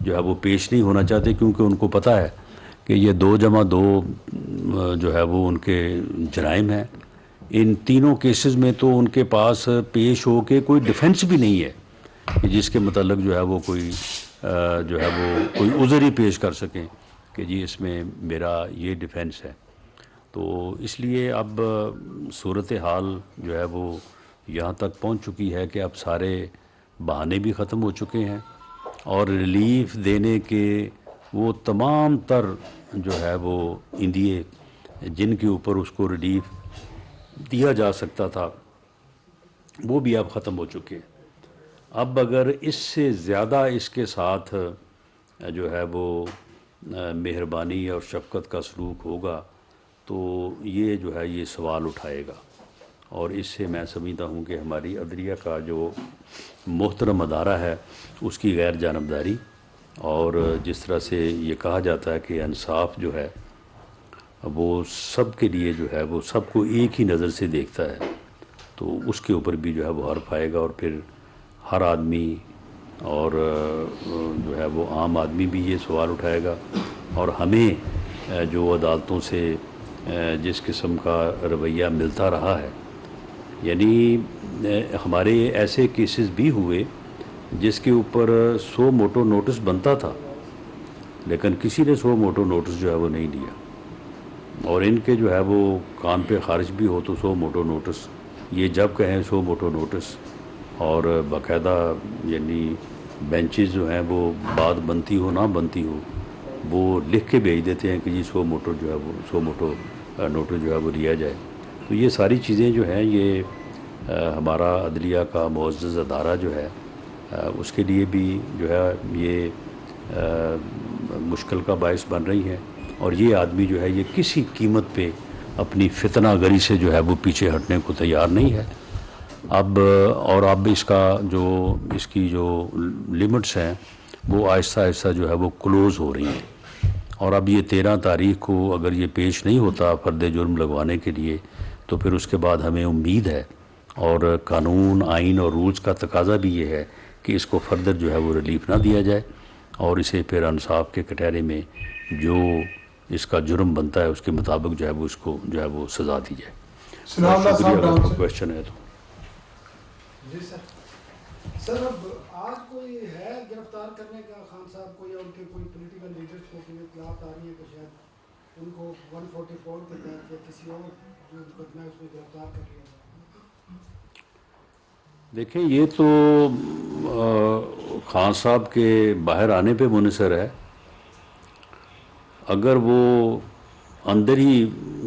جو ہے وہ پیش نہیں ہونا چاہتے، کیونکہ ان کو پتہ ہے کہ یہ 2+2 جو ہے وہ ان کے جرائم ہیں۔ ان تینوں کیسز میں تو ان کے پاس پیش ہو کے کوئی ڈیفنس بھی نہیں ہے کہ جس کے متعلق جو ہے وہ کوئی جو ہے وہ کوئی عذر ہی پیش کر سکیں کہ جی اس میں میرا یہ ڈیفنس ہے۔ تو اس لیے اب صورتحال جو ہے وہ یہاں تک پہنچ چکی ہے کہ اب سارے بہانے بھی ختم ہو چکے ہیں، اور ریلیف دینے کے وہ تمام تر جو ہے وہ ایندھیے جن کے اوپر اس کو ریلیف دیا جا سکتا تھا وہ بھی اب ختم ہو چکے ہیں۔ اب اگر اس سے زیادہ اس کے ساتھ جو ہے وہ مہربانی اور شفقت کا سلوک ہوگا تو یہ جو ہے یہ سوال اٹھائے گا، اور اس سے میں سمجھتا ہوں کہ ہماری عدلیہ کا جو محترم ادارہ ہے اس کی غیر جانبداری، اور جس طرح سے یہ کہا جاتا ہے کہ انصاف جو ہے وہ سب کے لیے جو ہے وہ سب کو ایک ہی نظر سے دیکھتا ہے، تو اس کے اوپر بھی جو ہے وہ حرف آئے گا، اور پھر ہر آدمی اور جو ہے وہ عام آدمی بھی یہ سوال اٹھائے گا، اور ہمیں جو عدالتوں سے جس قسم کا رویہ ملتا رہا ہے، یعنی ہمارے ایسے کیسز بھی ہوئے جس کے اوپر 100 موٹو نوٹس بنتا تھا، لیکن کسی نے 100 موٹو نوٹس جو ہے وہ نہیں لیا، اور ان کے جو ہے وہ کام پہ خارج بھی ہو تو 100 موٹو نوٹس، یہ جب کہیں 100 موٹو نوٹس، اور باقاعدہ یعنی بینچز جو ہیں وہ بات بنتی ہو نہ بنتی ہو وہ لکھ کے بھیج دیتے ہیں کہ جی 100 موٹو جو ہے وہ 100 موٹو نوٹس جو ہے وہ لیا جائے۔ تو یہ ساری چیزیں جو ہیں یہ ہمارا عدلیہ کا معزز ادارہ جو ہے اس کے لیے بھی جو ہے یہ مشکل کا باعث بن رہی ہے، اور یہ آدمی جو ہے یہ کسی قیمت پہ اپنی فتنہ گری سے جو ہے وہ پیچھے ہٹنے کو تیار نہیں ہے۔ اب اس کا جو اس کی جو لمٹس ہیں وہ آہستہ آہستہ جو ہے وہ کلوز ہو رہی ہیں، اور اب یہ 13 تاریخ کو اگر یہ پیش نہیں ہوتا فرد جرم لگوانے کے لیے تو پھر اس کے بعد ہمیں امید ہے، اور قانون آئین اور رولز کا تقاضا بھی یہ ہے کہ اس کو فردر جو ہے وہ ریلیف نہ دیا جائے، اور اسے پھر انصاف کے کٹہرے میں جو اس کا جرم بنتا ہے اس کے مطابق جو ہے وہ اس کو جو ہے وہ سزا دی جائے۔ شکریہ، اگر کوئی کویشچن ہے تو۔ جی سر اب آج کوئی ہے گرفتار کرنے کا خان صاحب کو، یا ان کے کوئی پولیٹیکل لیڈرز کو کوئی اطلاعات آ رہی ہے کہ شاید ان کو 144 کے تحت یا کسی اور جو مقدمہ ہے اس میں گرفتار کر لیا جائے؟ دیکھیں یہ تو خان صاحب کے باہر آنے پہ منحصر ہے، اگر وہ اندر ہی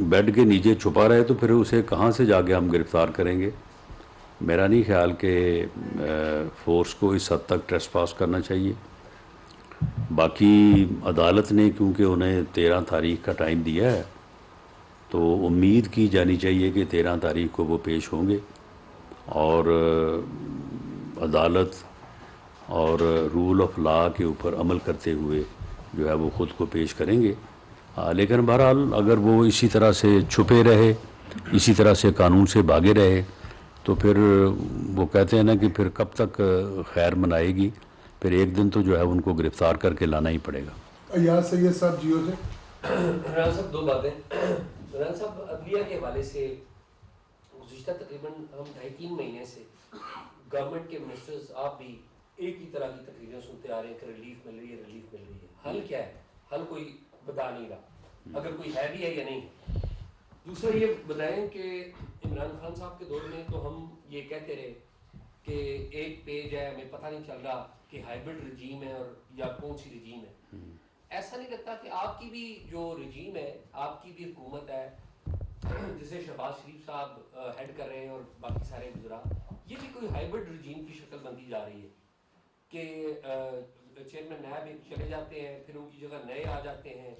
بیڈ کے نیچے چھپا رہے تو پھر اسے کہاں سے جا کے ہم گرفتار کریں گے؟ میرا نہیں خیال کہ فورس کو اس حد تک ٹریسپاس کرنا چاہیے۔ باقی عدالت نے کیونکہ انہیں 13 تاریخ کا ٹائم دیا ہے تو امید کی جانی چاہیے کہ 13 تاریخ کو وہ پیش ہوں گے، اور عدالت اور رول آف لا کے اوپر عمل کرتے ہوئے جو ہے وہ خود کو پیش کریں گے۔ لیکن بہرحال اگر وہ اسی طرح سے چھپے رہے، اسی طرح سے قانون سے بھاگے رہے تو پھر وہ کہتے ہیں نا کہ پھر کب تک خیر منائے گی، پھر ایک دن تو جو ہے ان کو گرفتار کر کے لانا ہی پڑے گا۔ ایاز سید صاحب جیو سے۔ عمران صاحب دو باتیں۔ عمران صاحب عدلیہ کے حوالے سے گزشتہ تقریباً ہم 2.5-3 مہینے سے گورنمنٹ کے منسٹرز آپ بھی ایک ہی طرح کی تقریریں سنتے آ رہے ہیں کہ ریلیف مل رہی ہے، ریلیف مل رہی ہے۔ حل کیا ہے؟ حل کوئی بتا نہیں رہا، اگر کوئی ہے بھی ہے یا نہیں ہے۔ دوسرا یہ بتائیں کہ عمران خان صاحب کے دور میں تو ہم یہ کہتے رہے کہ ایک پیج ہے، ہمیں پتہ نہیں چل رہا کہ ہائبرڈ رجیم ہے اور یا کون سی رجیم ہے۔ ایسا نہیں لگتا کہ آپ کی بھی جو رجیم ہے، آپ کی بھی حکومت ہے جسے شہباز شریف صاحب ہیڈ کر رہے ہیں اور باقی سارے وزراء، یہ بھی کوئی ہائبرڈ رجیم کی شکل بنتی جا رہی ہے کہ چیئرمین نائب چلے جاتے ہیں، پھر ان کی جگہ نئے آ جاتے ہیں،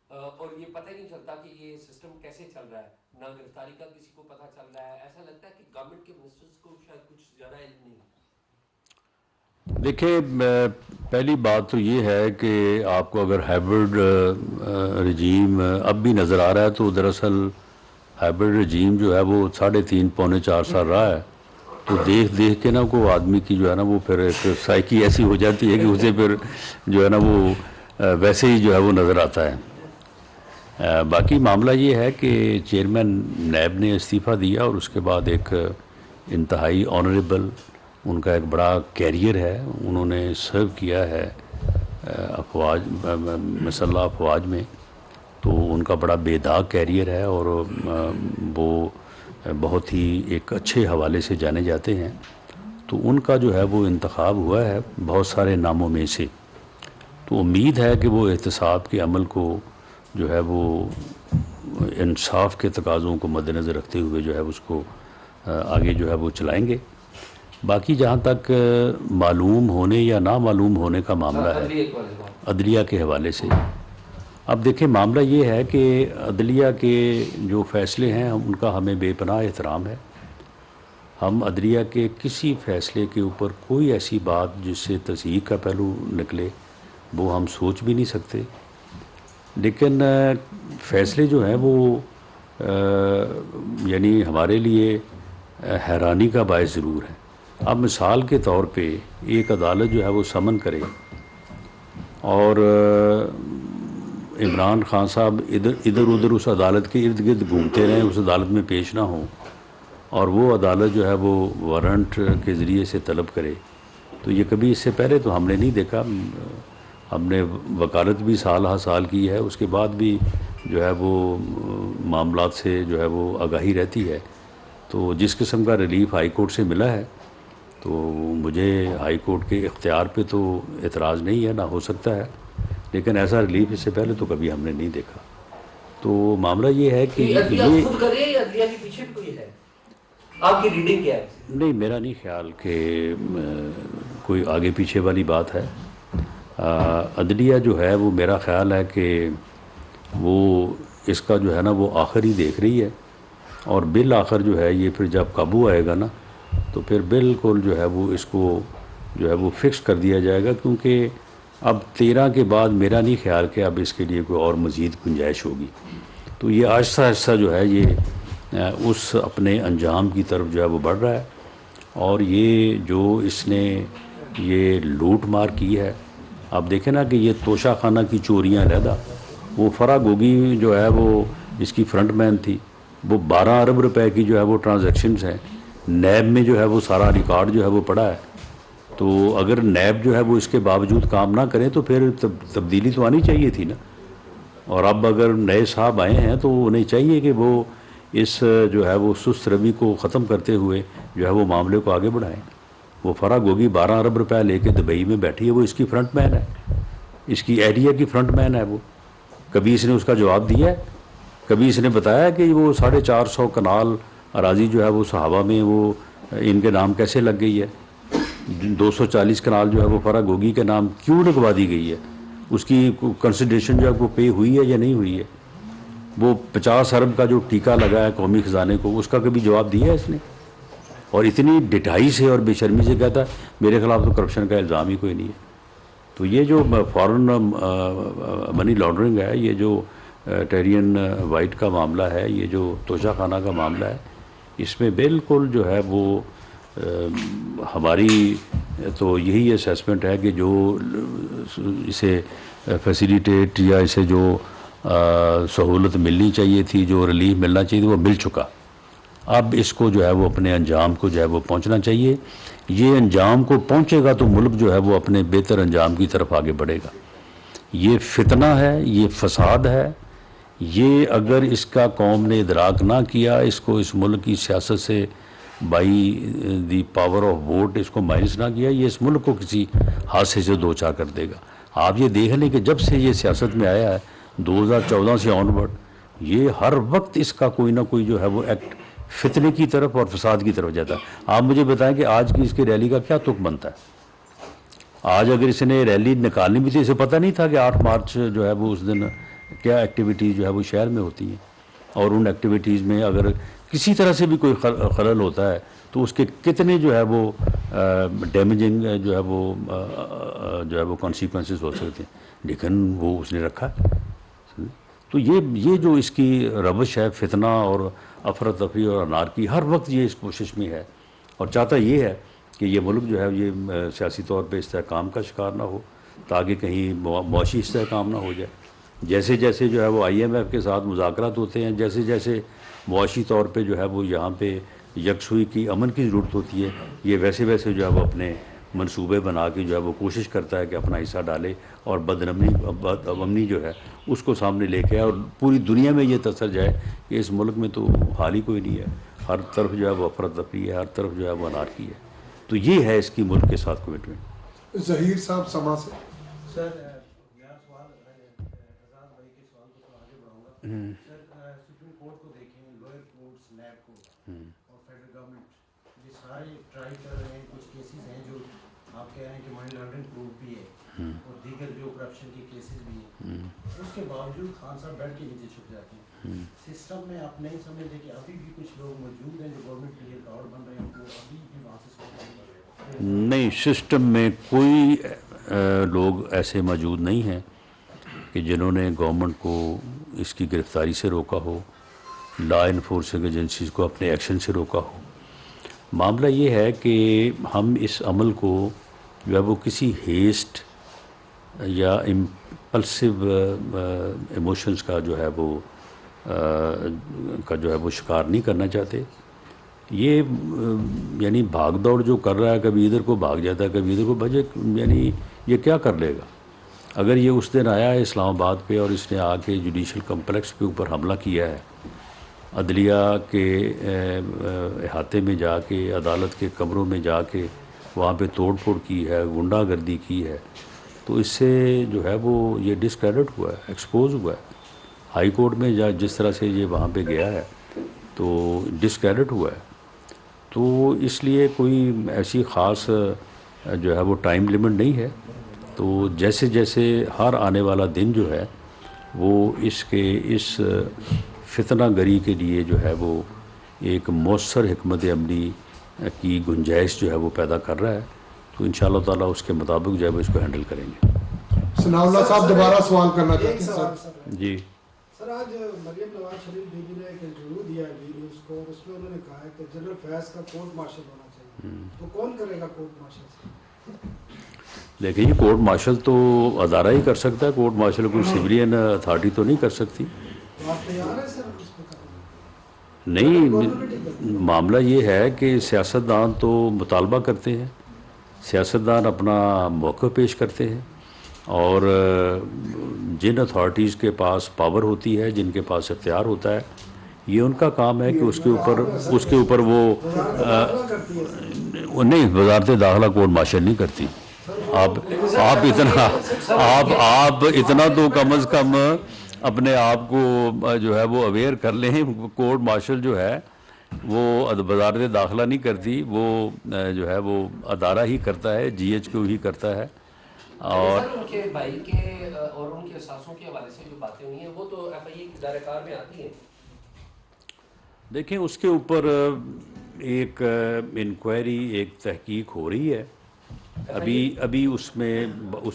اور یہ پتہ ہی نہیں چلتا کہ یہ سسٹم کیسے چل رہا ہے، نہ گرفتاری کا کسی کو پتہ چل رہا ہے۔ ایسا لگتا ہے کہ گورنمنٹ کے منسٹرز کو شاید کچھ زیادہ علم نہیں ہے۔ دیکھیں پہلی بات تو یہ ہے کہ آپ کو اگر ہائبرڈ رجیم اب بھی نظر آ رہا ہے تو دراصل ہائبرڈ رجیم جو ہے وہ 3.5 پونے 4 سال رہا ہے، تو دیکھ دیکھ کے نا کو آدمی کی جو ہے نا وہ پھر ایک سائیکی ایسی ہو جاتی ہے کہ اسے پھر جو ہے نا وہ ویسے ہی جو ہے وہ نظر آتا ہے۔ باقی معاملہ یہ ہے کہ چیئرمین نیب نے استعفیٰ دیا اور اس کے بعد ایک انتہائی آنریبل ان کا ایک بڑا کیریئر ہے، انہوں نے سرو کیا ہے افواج مسلح افواج میں، تو ان کا بڑا بے داغ کیریئر ہے اور وہ بہت ہی ایک اچھے حوالے سے جانے جاتے ہیں، تو ان کا جو ہے وہ انتخاب ہوا ہے بہت سارے ناموں میں سے۔ تو امید ہے کہ وہ احتساب کے عمل کو جو ہے وہ انصاف کے تقاضوں کو مد نظر رکھتے ہوئے جو ہے اس کو آگے جو ہے وہ چلائیں گے۔ باقی جہاں تک معلوم ہونے یا نامعلوم ہونے کا معاملہ ہے عدلیہ کے حوالے سے، اب دیکھیں معاملہ یہ ہے کہ عدلیہ کے جو فیصلے ہیں ان کا ہمیں بے پناہ احترام ہے۔ ہم عدلیہ کے کسی فیصلے کے اوپر کوئی ایسی بات جس سے تصحیح کا پہلو نکلے وہ ہم سوچ بھی نہیں سکتے، لیکن فیصلے جو ہیں وہ یعنی ہمارے لیے حیرانی کا باعث ضرور ہے۔ اب مثال کے طور پہ ایک عدالت جو ہے وہ سمن کرے اور عمران خان صاحب ادھر ادھر اس عدالت کے ارد گرد گھومتے رہیں، اس عدالت میں پیش نہ ہوں، اور وہ عدالت جو ہے وہ وارنٹ کے ذریعے سے طلب کرے، تو یہ کبھی اس سے پہلے تو ہم نے نہیں دیکھا۔ ہم نے وکالت بھی سال ہر سال کی ہے، اس کے بعد بھی جو ہے وہ معاملات سے جو ہے وہ آگاہی رہتی ہے، تو جس قسم کا ریلیف ہائی کورٹ سے ملا ہے تو مجھے ہائی کورٹ کے اختیار پہ تو اعتراض نہیں ہے، نہ ہو سکتا ہے، لیکن ایسا ریلیف اس سے پہلے تو کبھی ہم نے نہیں دیکھا۔ تو معاملہ یہ ہے کہ عدلیہ خود کر رہی ہے یا عدلیہ کے پیچھے بھی کوئی ہے؟ آپ کی ریڈنگ کیا ہے؟ نہیں، میرا نہیں خیال کہ کوئی آگے پیچھے والی بات ہے۔ عدلیہ جو ہے وہ میرا خیال ہے کہ وہ اس کا جو ہے نا وہ آخر ہی دیکھ رہی ہے، اور بالآخر جو ہے یہ پھر جب قابو آئے گا نا تو پھر بالکل جو ہے وہ اس کو جو ہے وہ فکس کر دیا جائے گا، کیونکہ اب 13 کے بعد میرا نہیں خیال کہ اب اس کے لیے کوئی اور مزید گنجائش ہوگی۔ تو یہ آہستہ آہستہ جو ہے یہ اس اپنے انجام کی طرف جو ہے وہ بڑھ رہا ہے، اور یہ جو اس نے یہ لوٹ مار کی ہے، آپ دیکھیں نا کہ یہ توشہ خانہ کی چوریاں علیحدہ، وہ فرا گوگی جو ہے وہ اس کی فرنٹ مین تھی، وہ 12 ارب روپے کی جو ہے وہ ٹرانزیکشنز ہیں، نیب میں جو ہے وہ سارا ریکارڈ جو ہے وہ پڑا ہے، تو اگر نیب جو ہے وہ اس کے باوجود کام نہ کریں تو پھر تبدیلی تو آنی چاہیے تھی نا۔ اور اب اگر نئے صاحب آئے ہیں تو انہیں چاہیے کہ وہ اس جو ہے وہ سست روی کو ختم کرتے ہوئے جو ہے وہ معاملے کو آگے بڑھائیں۔ وہ فرا گوگی 12 ارب روپے لے کے دبئی میں بیٹھی ہے، وہ اس کی فرنٹ مین ہے، اس کی ایریا کی فرنٹ مین ہے۔ وہ کبھی اس نے اس کا جواب دیا ہے؟ کبھی اس نے بتایا کہ وہ 450 کنال اراضی جو ہے وہ صحابہ میں وہ ان کے نام کیسے لگ گئی ہے؟ 240 کنال جو ہے وہ فرا گوگی کے نام کیوں لگوا دی گئی ہے؟ اس کی کنسیڈریشن جو ہے وہ پے ہوئی ہے یا نہیں ہوئی ہے؟ وہ 50 ارب کا جو ٹیکہ لگا ہے قومی خزانے کو، اس کا کبھی جواب دیا ہے اس نے؟ اور اتنی ڈٹائی سے اور بے شرمی سے کہتا ہے میرے خلاف تو کرپشن کا الزام ہی کوئی نہیں ہے۔ تو یہ جو فارن منی لانڈرنگ ہے، یہ جو ٹیرین وائٹ کا معاملہ ہے، یہ جو توشہ خانہ کا معاملہ ہے، اس میں بالکل جو ہے وہ ہماری تو یہی اسیسمنٹ ہے کہ جو اسے فیسیلیٹیٹ یا اسے جو سہولت ملنی چاہیے تھی، جو ریلیف ملنا چاہیے تھی، وہ مل چکا۔ اب اس کو جو ہے وہ اپنے انجام کو جو ہے وہ پہنچنا چاہیے۔ یہ انجام کو پہنچے گا تو ملک جو ہے وہ اپنے بہتر انجام کی طرف آگے بڑھے گا۔ یہ فتنہ ہے، یہ فساد ہے، یہ اگر اس کا قوم نے ادراک نہ کیا، اس کو اس ملک کی سیاست سے by the power of vote اس کو مائنس نہ کیا، یہ اس ملک کو کسی حادثے سے دوچار کر دے گا۔ آپ یہ دیکھ لیں کہ جب سے یہ سیاست میں آیا ہے 2014 سے آن ورڈ، یہ ہر وقت اس کا کوئی نہ کوئی جو ہے وہ ایکٹ فتنے کی طرف اور فساد کی طرف جاتا ہے۔ آپ مجھے بتائیں کہ آج کی اس کی ریلی کا کیا تک بنتا ہے؟ آج اگر اس نے ریلی نکالنی بھی تھی، اسے پتہ نہیں تھا کہ 8 مارچ جو ہے وہ اس دن کیا ایکٹیویٹیز جو ہے وہ شہر میں ہوتی ہیں، اور ان ایکٹیویٹیز میں اگر کسی طرح سے بھی کوئی خلل ہوتا ہے تو اس کے کتنے جو ہے وہ ڈیمیجنگ جو ہے وہ کانسیکوینسز ہو سکتے ہیں، لیکن وہ اس نے رکھا۔ تو یہ جو اس کی روش ہے فتنہ اور افراتفری اور انارکی، ہر وقت یہ اس کوشش میں ہے اور چاہتا یہ ہے کہ یہ ملک جو ہے یہ سیاسی طور پہ استحکام کا شکار نہ ہو، تاکہ کہیں معاشی استحکام نہ ہو جائے. جیسے جیسے جو ہے وہ IMF کے ساتھ مذاکرات ہوتے ہیں، جیسے جیسے معاشی طور پہ جو ہے وہ یہاں پہ یکسوئی کی امن کی ضرورت ہوتی ہے، یہ ویسے ویسے جو ہے وہ اپنے منصوبے بنا کے جو ہے وہ کوشش کرتا ہے کہ اپنا حصہ ڈالے اور بدامنی جو ہے اس کو سامنے لے کے آئے، اور پوری دنیا میں یہ تاثر جائے کہ اس ملک میں تو حال ہی کوئی نہیں ہے، ہر طرف جو ہے وہ افراتفری ہے، ہر طرف جو ہے وہ انارکی ہے. تو یہ ہے اس کی ملک کے ساتھ کمٹمنٹ. ظہیر صاحب سما سے. سر میرا سوال اعزاز بھائی کے سوال کو تو آگے بڑھاؤں گا. سر سپریم کورٹ کو دیکھیں، لوئر کورٹس، نیب کورٹ اور فیڈرل گورنمنٹ یہ سارے ٹرائی کر رہے ہیں. کچھ کیسز ہیں جو آپ کہہ رہے ہیں کہ منی لانڈرنگ پروف بھی ہے اور دیگر جو کرپشن کے کیسز بھی ہیں. اس کے باوجود خان صاحب بیڈ کے نیچے چھپ جاتے ہیں. سسٹم میں آپ نہیں سمجھتے کہ ابھی بھی کچھ لوگ موجود ہیں جو گورنمنٹ کے لیے کارڈ بن رہے ہیں، ان کو ابھی بھی وہاں سے سوال کر رہے ہیں؟ نہیں، سسٹم میں کوئی لوگ ایسے موجود نہیں ہیں کہ جنہوں نے گورنمنٹ کو اس کی گرفتاری سے روکا ہو، لا انفورسنگ ایجنسیز کو اپنے ایکشن سے روکا ہو. معاملہ یہ ہے کہ ہم اس عمل کو جو ہے وہ کسی ہیسٹ یا امپلسو ایموشنز کا جو ہے وہ شکار نہیں کرنا چاہتے. یہ یعنی بھاگ دوڑ جو کر رہا ہے، کبھی ادھر کو بھاگ جاتا ہے، کبھی ادھر کو بھجے، یعنی یہ کیا کر لے گا؟ اگر یہ اس دن آیا ہے اسلام آباد پہ اور اس نے آ کے جوڈیشل کمپلیکس کے اوپر حملہ کیا ہے، عدلیہ کے احاطے میں جا کے، عدالت کے کمروں میں جا کے وہاں پہ توڑ پھوڑ کی ہے، غنڈہ گردی کی ہے، تو اس سے جو ہے وہ یہ ڈسکریڈٹ ہوا ہے، ایکسپوز ہوا ہے. ہائی کورٹ میں جس طرح سے یہ وہاں پہ گیا ہے تو ڈسکریڈٹ ہوا ہے. تو اس لیے کوئی ایسی خاص جو ہے وہ ٹائم لیمٹ نہیں ہے. تو جیسے جیسے ہر آنے والا دن جو ہے وہ اس فتنہ گری کے لیے جو ہے وہ ایک مؤثر حکمت عملی کی گنجائش جو ہے وہ پیدا کر رہا ہے. تو انشاءاللہ تعالیٰ اس کے مطابق جو ہے وہ اس کو ہینڈل کریں گے. ثناء اللہ صاحب دوبارہ سوال کرنا چاہتے ایک ہیں سوال سر. سر. جی سر آج مریم نواز شریف بی بی نے ایک انٹرویو دیا ہے وی نیوز کو، اور اس میں انہوں نے کہا ہے کہ جنرل فیض کا کورٹ مارشل ہونا چاہیے. تو کون کرے گا کورٹ مارشل؟ دیکھیں جی، کورٹ مارشل تو ادارہ ہی کر سکتا ہے، کورٹ مارشل کوئی سویلین اتھارٹی تو نہیں کر سکتی. تو آپ تیار ہیں سر اس پہ کرنے؟ نہیں، معاملہ یہ ہے کہ سیاستدان تو مطالبہ کرتے ہیں، سیاستدان اپنا موقع پیش کرتے ہیں، اور جن اتھارٹیز کے پاس پاور ہوتی ہے، جن کے پاس اختیار ہوتا ہے، یہ ان کا کام ہے کہ اس کے اوپر وہ نہیں، وزارت داخلہ کورٹ مارشل نہیں کرتی. آپ اتنا تو کم از کم اپنے آپ کو جو ہے وہ اویئر کر لیں. کورٹ مارشل جو ہے وہ وزارت داخلہ نہیں کرتی، وہ جو ہے وہ ادارہ ہی کرتا ہے، GH ہی کرتا ہے. اور ان کے بھائی کے اور ان کے ساسوں کے حوالے سے جو باتیں ہوئی ہیں وہ تو FIA کی دائرہ کار میں آتی ہیں. دیکھیں، اس کے اوپر ایک انکوائری، ایک تحقیق ہو رہی ہے. ابھی اس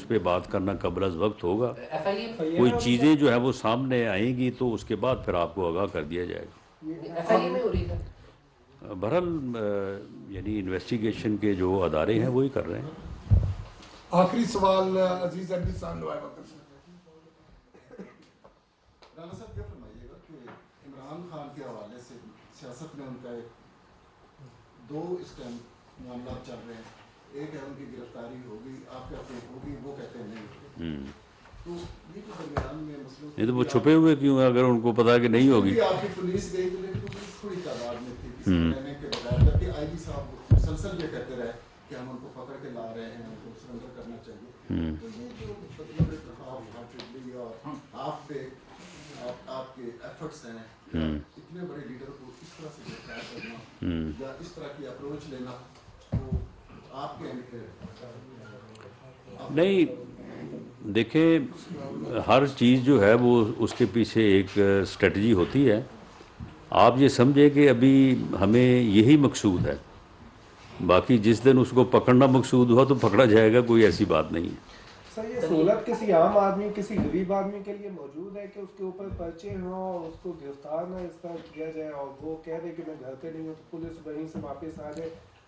پہ بات کرنا قبل از وقت ہوگا. کوئی چیزیں جو ہے وہ سامنے آئیں گی تو اس کے بعد پھر آپ کو آگاہ کر دیا جائے گا. FIA میں ہو رہی ہے. بہرحال یعنی انویسٹیگیشن کے جو ادارے ہیں وہی کر رہے ہیں. آخری سوال عزیز احمدی صاحب لوائے وقت سے. رانا صاحب کیا فرمائیے گا کہ عمران خان کے حوالے سے سیاست میں ان کا دو اس ٹائم معاملات چل رہے ہیں. ایک ہے ان کی گرفتاری ہوگی، آپ کہتے ہیں ہوگی، وہ کہتے ہیں نہیں. تو یہ جو درمیان میں مسئلہ، نہیں تو وہ چھپے ہوئے کیوں ہیں اگر ان کو پتا کہ نہیں ہوگی؟ آپ کی پولیس گئی تو لیکن تھوڑی تعداد میں تھی کسی کہنے کے بغیر، جبکہ IG صاحب مسلسل یہ کہتے رہے کہ ہم ان کو پکڑ کے لا رہے ہیں، ان کو سرنڈر کرنا چاہیے. تو یہ جو مطلب ہاف ہارٹیڈلی اور ہاف پہ آپ کے ایفرٹس ہیں اتنے بڑے لیڈر کو اس طرح سے گرفتار کرنا یا اس طرح کی اپروچ لینا، وہ آپ کے نہیں، دیکھیں ہر چیز جو ہے وہ اس کے پیچھے ایک اسٹریٹجی ہوتی ہے. آپ یہ سمجھے کہ ابھی ہمیں یہی مقصود ہے، باقی جس دن اس کو پکڑنا مقصود ہوا تو پکڑا جائے گا، کوئی ایسی بات نہیں ہے. سر یہ سہولت کسی عام آدمی، کسی غریب آدمی کے لیے موجود ہے کہ اس کے اوپر پرچے ہوں، اس کو گرفتار نہ اس طرح کیا جائے اور وہ کہہ دے کہ میں گھر پہ نہیں ہوں تو پولیس وہیں سے واپس آ جائے